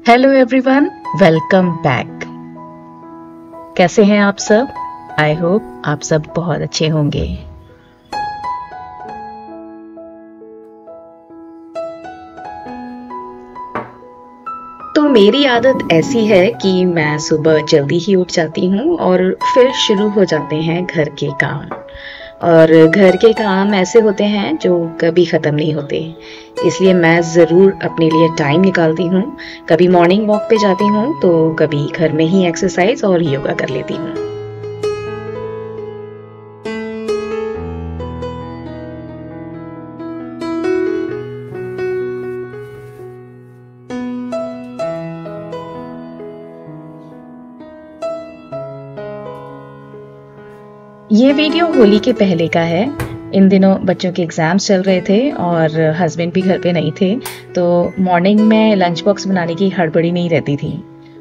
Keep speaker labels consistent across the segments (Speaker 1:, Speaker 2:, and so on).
Speaker 1: Hello everyone, welcome back. कैसे हैं आप सब? आई होप आप सब बहुत अच्छे होंगे। तो मेरी आदत ऐसी है कि मैं सुबह जल्दी ही उठ जाती हूँ और फिर शुरू हो जाते हैं घर के काम। और घर के काम ऐसे होते हैं जो कभी ख़त्म नहीं होते, इसलिए मैं ज़रूर अपने लिए टाइम निकालती हूँ। कभी मॉर्निंग वॉक पे जाती हूँ तो कभी घर में ही एक्सरसाइज और योगा कर लेती हूँ। ये वीडियो होली के पहले का है। इन दिनों बच्चों के एग्ज़ाम्स चल रहे थे और हस्बैंड भी घर पे नहीं थे, तो मॉर्निंग में लंच बॉक्स बनाने की हड़बड़ी नहीं रहती थी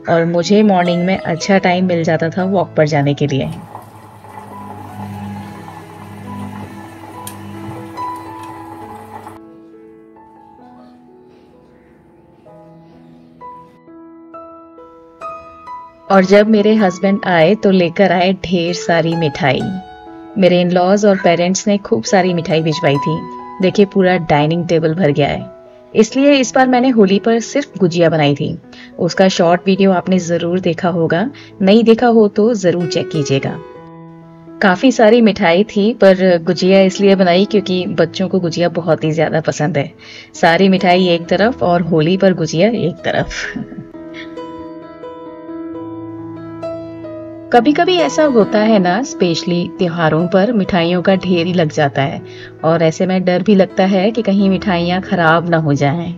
Speaker 1: और मुझे मॉर्निंग में अच्छा टाइम मिल जाता था वॉक पर जाने के लिए। और जब मेरे हस्बैंड आए तो लेकर आए ढेर सारी मिठाई। मेरे इन लॉज और पेरेंट्स ने खूब सारी मिठाई भिजवाई थी। देखिए, पूरा डाइनिंग टेबल भर गया है। इसलिए इस बार मैंने होली पर सिर्फ गुजिया बनाई थी। उसका शॉर्ट वीडियो आपने ज़रूर देखा होगा। नहीं देखा हो तो ज़रूर चेक कीजिएगा। काफ़ी सारी मिठाई थी, पर गुजिया इसलिए बनाई क्योंकि बच्चों को गुजिया बहुत ही ज़्यादा पसंद है। सारी मिठाई एक तरफ और होली पर गुजिया एक तरफ। कभी कभी ऐसा होता है ना, स्पेशली त्योहारों पर मिठाइयों का ढेर ही लग जाता है और ऐसे में डर भी लगता है कि कहीं मिठाइयाँ खराब ना हो जाएं।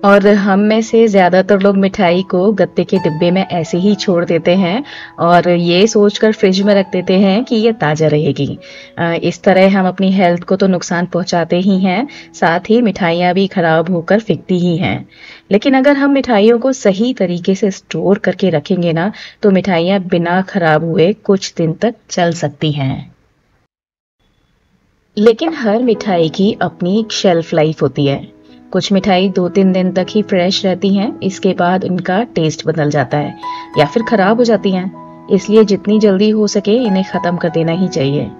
Speaker 1: और हम में से ज्यादातर लोग मिठाई को गत्ते के डिब्बे में ऐसे ही छोड़ देते हैं और ये सोचकर फ्रिज में रख देते हैं कि ये ताजा रहेगी। इस तरह हम अपनी हेल्थ को तो नुकसान पहुंचाते ही हैं, साथ ही मिठाइयाँ भी खराब होकर फिकती ही हैं। लेकिन अगर हम मिठाइयों को सही तरीके से स्टोर करके रखेंगे ना, तो मिठाइयाँ बिना खराब हुए कुछ दिन तक चल सकती हैं। लेकिन हर मिठाई की अपनी एक शेल्फ लाइफ होती है। कुछ मिठाई 2-3 दिन तक ही फ्रेश रहती हैं, इसके बाद इनका टेस्ट बदल जाता है या फिर खराब हो जाती हैं। इसलिए जितनी जल्दी हो सके इन्हें खत्म कर देना ही चाहिए।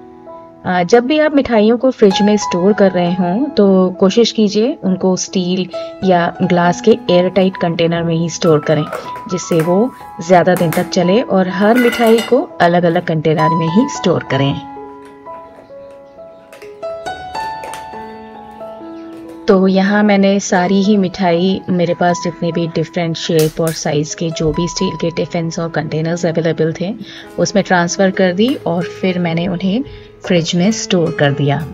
Speaker 1: जब भी आप मिठाइयों को फ्रिज में स्टोर कर रहे हों तो कोशिश कीजिए उनको स्टील या ग्लास के एयर टाइट कंटेनर में ही स्टोर करें, जिससे वो ज़्यादा दिन तक चले, और हर मिठाई को अलग अलग कंटेनर में ही स्टोर करें। तो यहाँ मैंने सारी ही मिठाई, मेरे पास जितने भी डिफरेंट शेप और साइज़ के जो भी स्टील के टिफ़िन्स और कंटेनर्स अवेलेबल थे, उसमें ट्रांसफ़र कर दी और फिर मैंने उन्हें फ्रिज में स्टोर कर दिया।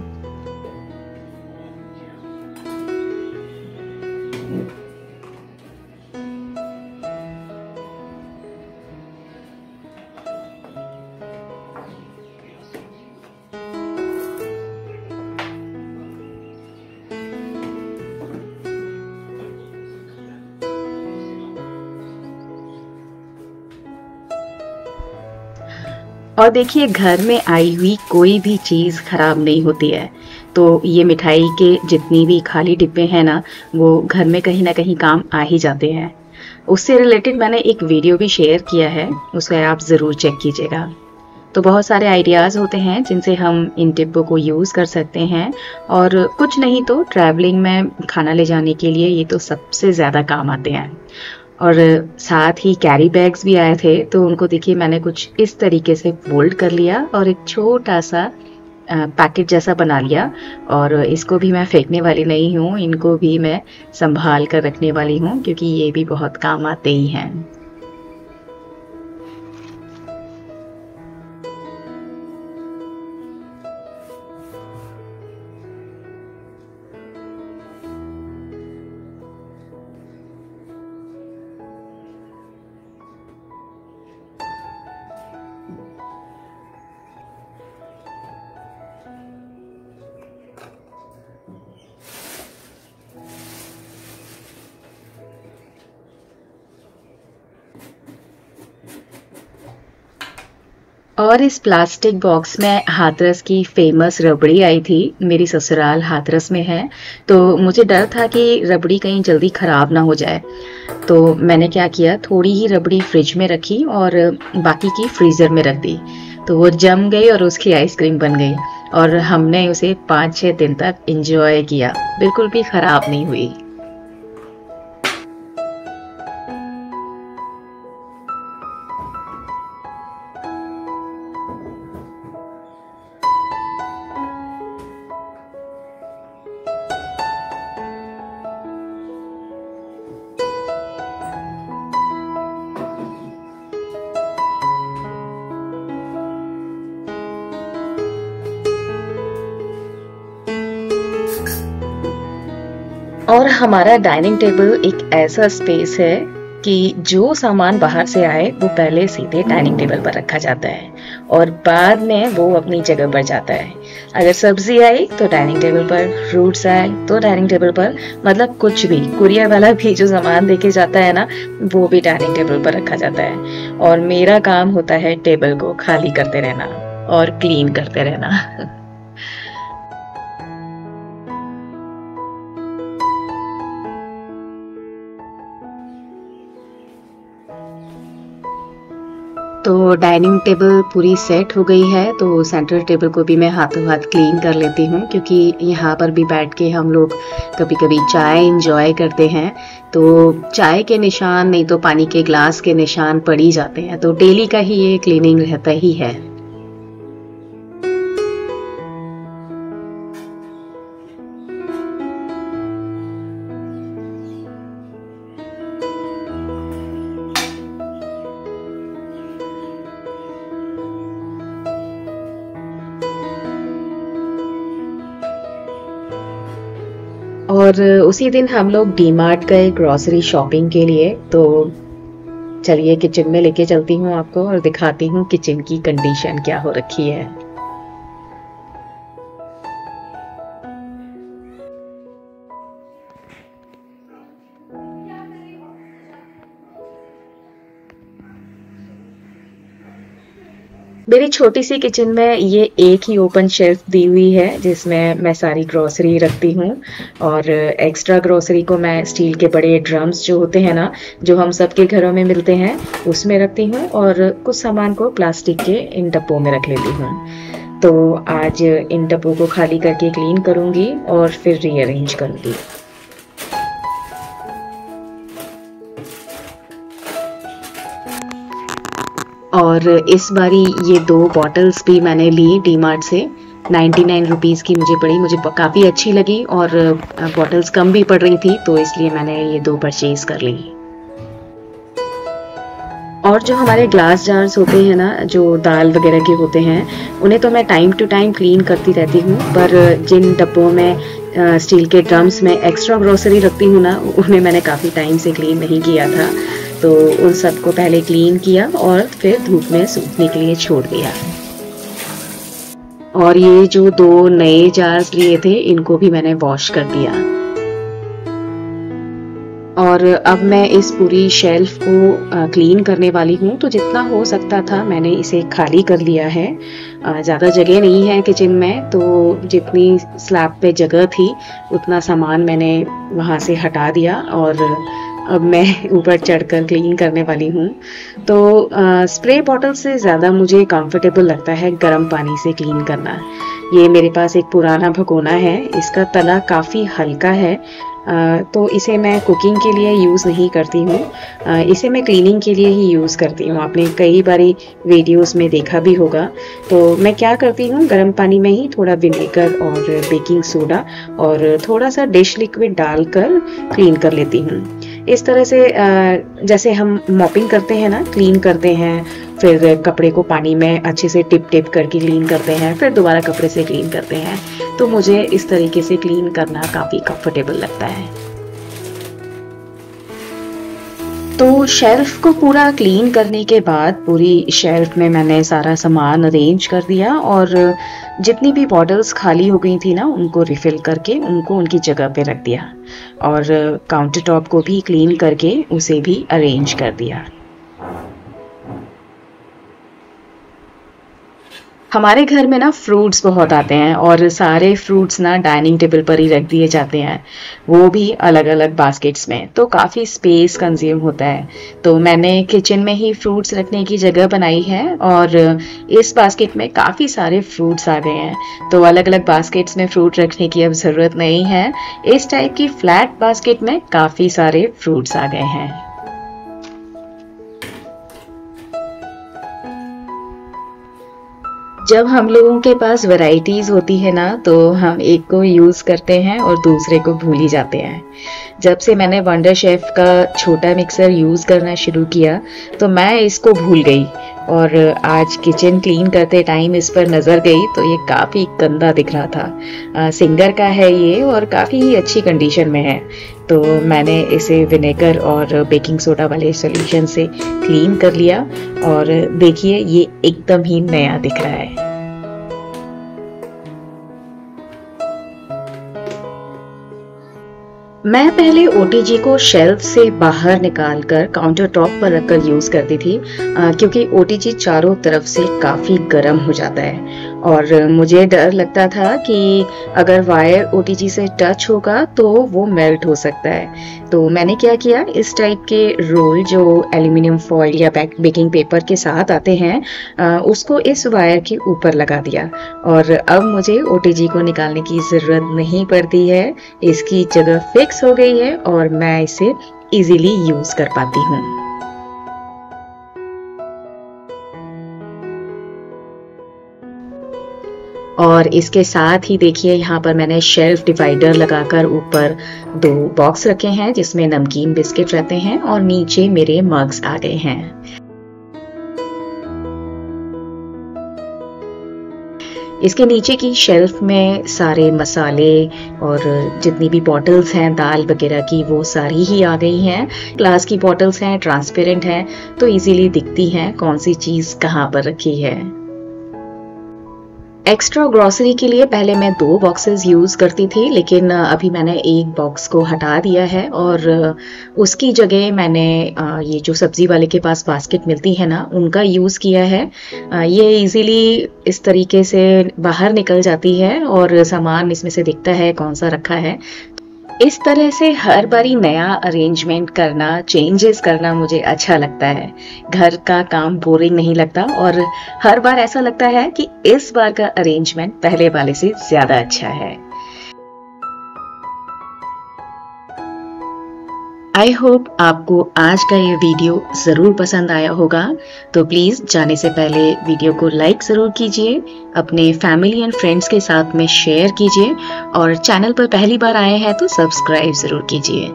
Speaker 1: और देखिए, घर में आई हुई कोई भी चीज़ खराब नहीं होती है। तो ये मिठाई के जितनी भी खाली डिब्बे हैं ना, वो घर में कहीं ना कहीं काम आ ही जाते हैं। उससे रिलेटेड मैंने एक वीडियो भी शेयर किया है, उसे आप ज़रूर चेक कीजिएगा। तो बहुत सारे आइडियाज़ होते हैं जिनसे हम इन डिब्बों को यूज़ कर सकते हैं, और कुछ नहीं तो ट्रैवलिंग में खाना ले जाने के लिए ये तो सबसे ज़्यादा काम आते हैं। और साथ ही कैरी बैग्स भी आए थे, तो उनको देखिए मैंने कुछ इस तरीके से फोल्ड कर लिया और एक छोटा सा पैकेट जैसा बना लिया। और इसको भी मैं फेंकने वाली नहीं हूँ, इनको भी मैं संभाल कर रखने वाली हूँ क्योंकि ये भी बहुत काम आते ही हैं। और इस प्लास्टिक बॉक्स में हाथरस की फेमस रबड़ी आई थी। मेरी ससुराल हाथरस में है, तो मुझे डर था कि रबड़ी कहीं जल्दी खराब ना हो जाए। तो मैंने क्या किया, थोड़ी ही रबड़ी फ्रिज में रखी और बाकी की फ्रीज़र में रख दी। तो वो जम गई और उसकी आइसक्रीम बन गई और हमने उसे 5-6 दिन तक एंजॉय किया। बिल्कुल भी खराब नहीं हुई। और हमारा डाइनिंग टेबल एक ऐसा स्पेस है कि जो सामान बाहर से आए वो पहले सीधे डाइनिंग टेबल पर रखा जाता है और बाद में वो अपनी जगह पर जाता है। अगर सब्जी आई तो डाइनिंग टेबल पर, फ्रूट्स आए तो डाइनिंग टेबल पर, मतलब कुछ भी, कुरियर वाला भी जो सामान देके जाता है ना, वो भी डाइनिंग टेबल पर रखा जाता है। और मेरा काम होता है टेबल को खाली करते रहना और क्लीन करते रहना। तो डाइनिंग टेबल पूरी सेट हो गई है, तो सेंटर टेबल को भी मैं हाथों हाथ क्लीन कर लेती हूँ, क्योंकि यहाँ पर भी बैठ के हम लोग कभी कभी चाय इंजॉय करते हैं। तो चाय के निशान, नहीं तो पानी के ग्लास के निशान पड़ ही जाते हैं, तो डेली का ही ये क्लीनिंग रहता ही है। और उसी दिन हम लोग डीमार्ट गए ग्रोसरी शॉपिंग के लिए। तो चलिए किचन में लेके चलती हूँ आपको और दिखाती हूँ किचन की कंडीशन क्या हो रखी है। मेरी छोटी सी किचन में ये एक ही ओपन शेल्फ दी हुई है जिसमें मैं सारी ग्रोसरी रखती हूँ, और एक्स्ट्रा ग्रोसरी को मैं स्टील के बड़े ड्रम्स जो होते हैं ना, जो हम सबके घरों में मिलते हैं, उसमें रखती हूँ, और कुछ सामान को प्लास्टिक के इन डब्बों में रख लेती हूँ। तो आज इन डब्बों को खाली करके क्लीन करूँगी और फिर रीअरेंज करूँगी। और इस बारी ये 2 बॉटल्स भी मैंने ली डीमार्ट से। 99 रुपीज़ की मुझे पड़ी, मुझे काफ़ी अच्छी लगी और बॉटल्स कम भी पड़ रही थी, तो इसलिए मैंने ये 2 परचेज कर ली। और जो हमारे ग्लास जार्स होते हैं ना, जो दाल वगैरह के होते हैं, उन्हें तो मैं टाइम टू टाइम क्लीन करती रहती हूँ, पर जिन डब्बों में स्टील के ड्रम्स में एक्स्ट्रा ग्रोसरी रखती हूँ ना, उन्हें मैंने काफ़ी टाइम से क्लीन नहीं किया था। तो उन सबको पहले क्लीन किया और फिर धूप में सूखने के लिए छोड़ दिया। और ये जो 2 नए जार्स लिए थे, इनको भी मैंने वॉश कर दिया। और अब मैं इस पूरी शेल्फ को क्लीन करने वाली हूँ। तो जितना हो सकता था मैंने इसे खाली कर लिया है। ज़्यादा जगह नहीं है किचन में, तो जितनी स्लैब पे जगह थी उतना सामान मैंने वहाँ से हटा दिया और अब मैं ऊपर चढ़कर क्लीन करने वाली हूँ। तो स्प्रे बॉटल से ज़्यादा मुझे कंफर्टेबल लगता है गर्म पानी से क्लीन करना। ये मेरे पास एक पुराना भगोना है, इसका तला काफ़ी हल्का है, तो इसे मैं कुकिंग के लिए यूज़ नहीं करती हूँ, इसे मैं क्लीनिंग के लिए ही यूज़ करती हूँ। आपने कई बारी वीडियोस में देखा भी होगा। तो मैं क्या करती हूँ, गर्म पानी में ही थोड़ा विनेगर और बेकिंग सोडा और थोड़ा सा डिश लिक्विड डालकर क्लीन कर लेती हूँ। इस तरह से जैसे हम मॉपिंग करते हैं ना, क्लीन करते हैं, फिर कपड़े को पानी में अच्छे से टिप टिप करके क्लीन करते हैं, फिर दोबारा कपड़े से क्लीन करते हैं, तो मुझे इस तरीके से क्लीन करना काफ़ी कंफर्टेबल लगता है। तो शेल्फ को पूरा क्लीन करने के बाद पूरी शेल्फ में मैंने सारा सामान अरेंज कर दिया और जितनी भी बॉटल्स खाली हो गई थी ना, उनको रिफ़िल करके उनको उनकी जगह पे रख दिया और काउंटर टॉप को भी क्लीन करके उसे भी अरेंज कर दिया। हमारे घर में ना फ्रूट्स बहुत आते हैं और सारे फ्रूट्स ना डाइनिंग टेबल पर ही रख दिए जाते हैं, वो भी अलग अलग बास्केट्स में। तो काफ़ी स्पेस कंज्यूम होता है। तो मैंने किचन में ही फ्रूट्स रखने की जगह बनाई है और इस बास्केट में काफ़ी सारे फ्रूट्स आ गए हैं। तो अलग अलग बास्केट्स में फ्रूट रखने की अब ज़रूरत नहीं है। इस टाइप की फ्लैट बास्केट में काफ़ी सारे फ्रूट्स आ गए हैं। जब हम लोगों के पास वैरायटीज होती है ना, तो हम एक को यूज करते हैं और दूसरे को भूल ही जाते हैं। जब से मैंने वंडर शेफ का छोटा मिक्सर यूज करना शुरू किया तो मैं इसको भूल गई और आज किचन क्लीन करते टाइम इस पर नजर गई तो ये काफी गंदा दिख रहा था। सिंगर का है ये और काफी ही अच्छी कंडीशन में है। तो मैंने इसे विनेगर और बेकिंग सोडा वाले सॉल्यूशन से क्लीन कर लिया और देखिए ये एकदम ही नया दिख रहा है। मैं पहले ओटीजी को शेल्फ से बाहर निकालकर काउंटर टॉप पर रखकर यूज करती थी, क्योंकि ओटीजी चारों तरफ से काफी गर्म हो जाता है और मुझे डर लगता था कि अगर वायर ओटीजी से टच होगा तो वो मेल्ट हो सकता है। तो मैंने क्या किया, इस टाइप के रोल जो एल्यूमिनियम फॉइल या बेकिंग पेपर के साथ आते हैं, उसको इस वायर के ऊपर लगा दिया और अब मुझे ओटीजी को निकालने की जरूरत नहीं पड़ती है। इसकी जगह फिक्स हो गई है और मैं इसे इजीली यूज कर पाती हूँ। और इसके साथ ही देखिए यहाँ पर मैंने शेल्फ डिवाइडर लगाकर ऊपर 2 बॉक्स रखे हैं जिसमें नमकीन बिस्किट रहते हैं और नीचे मेरे मग्स आ गए हैं। इसके नीचे की शेल्फ में सारे मसाले और जितनी भी बॉटल्स हैं दाल वगैरह की वो सारी ही आ गई हैं। ग्लास की बॉटल्स हैं, ट्रांसपेरेंट हैं, तो इजीली दिखती हैं कौन सी चीज कहाँ पर रखी है। एक्स्ट्रा ग्रोसरी के लिए पहले मैं 2 बॉक्सेस यूज करती थी, लेकिन अभी मैंने एक बॉक्स को हटा दिया है और उसकी जगह मैंने ये जो सब्जी वाले के पास बास्केट मिलती है ना, उनका यूज किया है। ये इजीली इस तरीके से बाहर निकल जाती है और सामान इसमें से दिखता है कौन सा रखा है। इस तरह से हर बारी नया अरेंजमेंट करना, चेंजेस करना मुझे अच्छा लगता है। घर का काम बोरिंग नहीं लगता और हर बार ऐसा लगता है कि इस बार का अरेंजमेंट पहले वाले से ज्यादा अच्छा है। आई होप आपको आज का ये वीडियो ज़रूर पसंद आया होगा। तो प्लीज़ जाने से पहले वीडियो को लाइक ज़रूर कीजिए, अपने फैमिली एंड फ्रेंड्स के साथ में शेयर कीजिए और चैनल पर पहली बार आए हैं तो सब्सक्राइब ज़रूर कीजिए।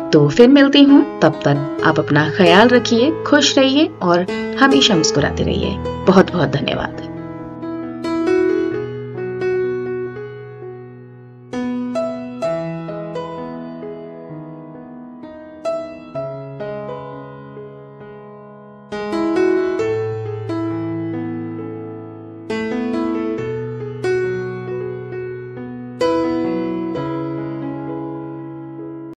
Speaker 1: तो फिर मिलती हूँ, तब तक आप अपना ख्याल रखिए, खुश रहिए और हमेशा मुस्कुराते रहिए। बहुत बहुत धन्यवाद।